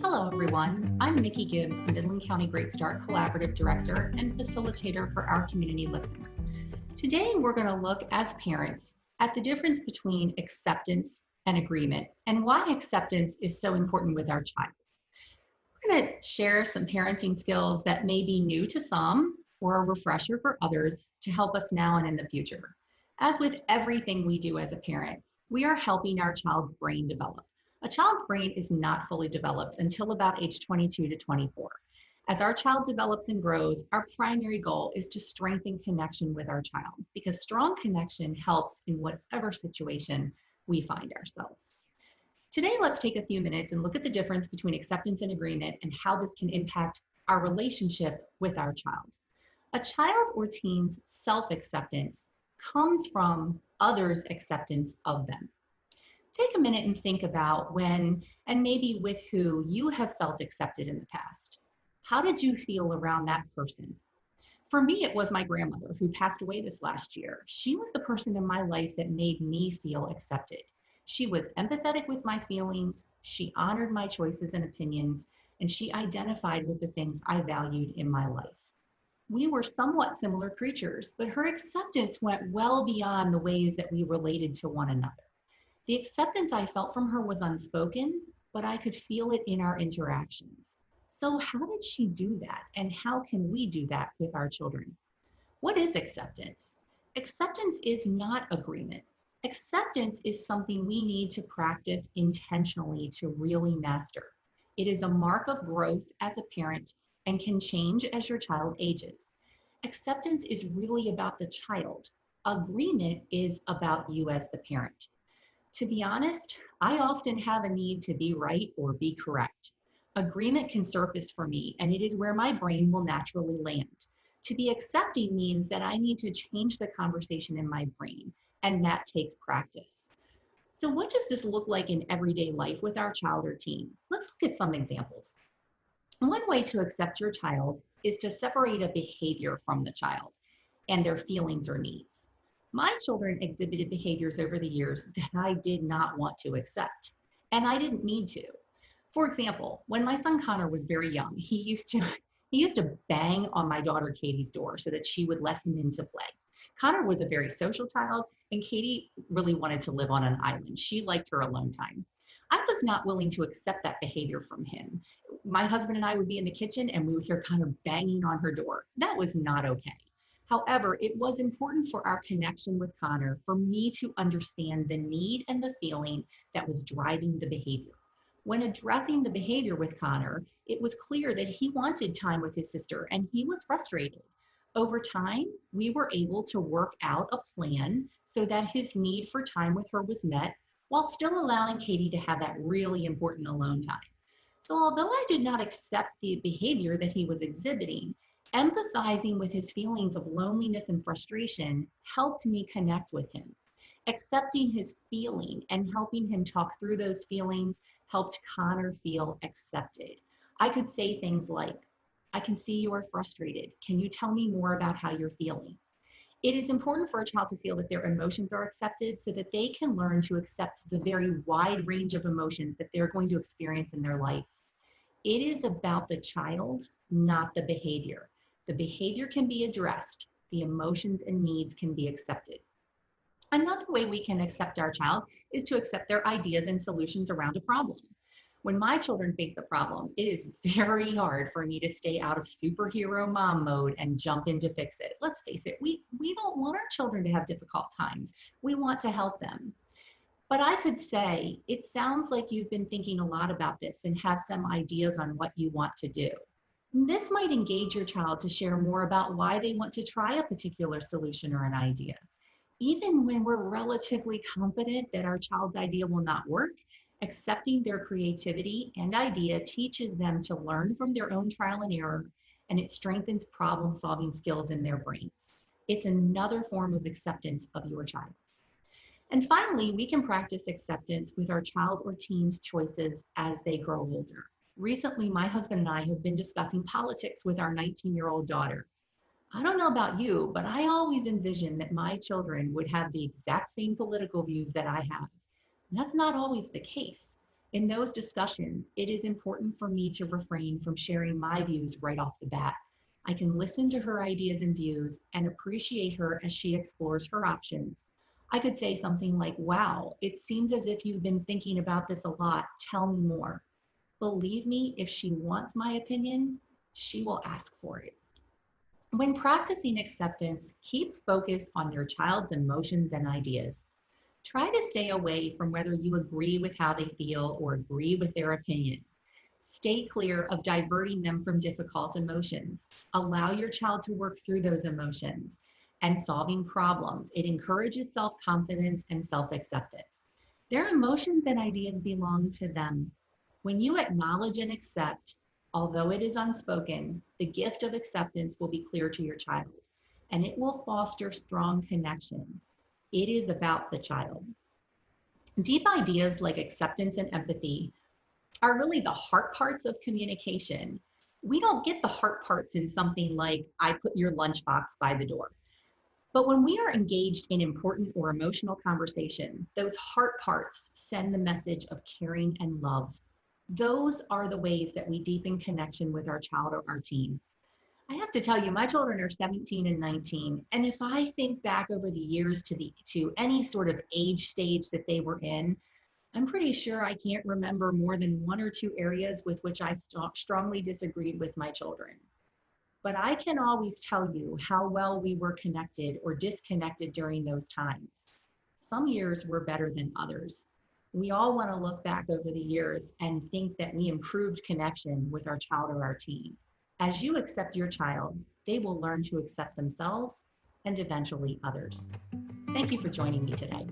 Hello, everyone. I'm Mickey Gibbs, Midland County Great Start Collaborative Director and Facilitator for our Community Listens. Today, we're going to look as parents at the difference between acceptance and agreement and why acceptance is so important with our child. We're going to share some parenting skills that may be new to some or a refresher for others to help us now and in the future. As with everything we do as a parent, we are helping our child's brain develop. A child's brain is not fully developed until about age 22 to 24. As our child develops and grows, our primary goal is to strengthen connection with our child because strong connection helps in whatever situation we find ourselves. Today, let's take a few minutes and look at the difference between acceptance and agreement and how this can impact our relationship with our child. A child or teen's self-acceptance comes from others' acceptance of them. Take a minute and think about when and maybe with who you have felt accepted in the past. How did you feel around that person? For me, it was my grandmother who passed away this last year. She was the person in my life that made me feel accepted. She was empathetic with my feelings, she honored my choices and opinions, and she identified with the things I valued in my life. We were somewhat similar creatures, but her acceptance went well beyond the ways that we related to one another. The acceptance I felt from her was unspoken, but I could feel it in our interactions. So how did she do that? And how can we do that with our children? What is acceptance? Acceptance is not agreement. Acceptance is something we need to practice intentionally to really master. It is a mark of growth as a parent and can change as your child ages. Acceptance is really about the child. Agreement is about you as the parent. To be honest, I often have a need to be right or be correct. Agreement can surface for me, and it is where my brain will naturally land. To be accepting means that I need to change the conversation in my brain, and that takes practice. So what does this look like in everyday life with our child or teen? Let's look at some examples. One way to accept your child is to separate a behavior from the child and their feelings or needs. My children exhibited behaviors over the years that I did not want to accept, and I didn't need to. For example, when my son Connor was very young, he used to bang on my daughter Katie's door so that she would let him into play. Connor was a very social child, and Katie really wanted to live on an island. She liked her alone time. I was not willing to accept that behavior from him. My husband and I would be in the kitchen and we would hear Connor banging on her door. That was not okay. However, it was important for our connection with Connor for me to understand the need and the feeling that was driving the behavior. When addressing the behavior with Connor, it was clear that he wanted time with his sister and he was frustrated. Over time, we were able to work out a plan so that his need for time with her was met while still allowing Katie to have that really important alone time. So although I did not accept the behavior that he was exhibiting, empathizing with his feelings of loneliness and frustration helped me connect with him. Accepting his feeling and helping him talk through those feelings helped Connor feel accepted. I could say things like, I can see you are frustrated. Can you tell me more about how you're feeling? It is important for a child to feel that their emotions are accepted so that they can learn to accept the very wide range of emotions that they're going to experience in their life. It is about the child, not the behavior. The behavior can be addressed. The emotions and needs can be accepted. Another way we can accept our child is to accept their ideas and solutions around a problem. When my children face a problem, it is very hard for me to stay out of superhero mom mode and jump in to fix it. Let's face it, we don't want our children to have difficult times. We want to help them. But I could say, it sounds like you've been thinking a lot about this and have some ideas on what you want to do. This might engage your child to share more about why they want to try a particular solution or an idea. Even when we're relatively confident that our child's idea will not work, accepting their creativity and idea teaches them to learn from their own trial and error, and it strengthens problem-solving skills in their brains. It's another form of acceptance of your child. And finally, we can practice acceptance with our child or teen's choices as they grow older. Recently, my husband and I have been discussing politics with our 19-year-old daughter. I don't know about you, but I always envisioned that my children would have the exact same political views that I have. And that's not always the case. In those discussions, it is important for me to refrain from sharing my views right off the bat. I can listen to her ideas and views and appreciate her as she explores her options. I could say something like, wow, it seems as if you've been thinking about this a lot. Tell me more. Believe me, if she wants my opinion, she will ask for it. When practicing acceptance, keep focus on your child's emotions and ideas. Try to stay away from whether you agree with how they feel or agree with their opinion. Stay clear of diverting them from difficult emotions. Allow your child to work through those emotions and solving problems. It encourages self confidence and self acceptance. Their emotions and ideas belong to them. When you acknowledge and accept, although it is unspoken, the gift of acceptance will be clear to your child and it will foster strong connection. It is about the child. Deep ideas like acceptance and empathy are really the heart parts of communication. We don't get the heart parts in something like, I put your lunchbox by the door. But when we are engaged in important or emotional conversation, those heart parts send the message of caring and love. Those are the ways that we deepen connection with our child or our teen. I have to tell you, my children are 17 and 19. And if I think back over the years to any sort of age stage that they were in, I'm pretty sure I can't remember more than one or two areas with which I strongly disagreed with my children. But I can always tell you how well we were connected or disconnected during those times. Some years were better than others. We all want to look back over the years and think that we improved connection with our child or our teen. As you accept your child, they will learn to accept themselves and eventually others. Thank you for joining me today.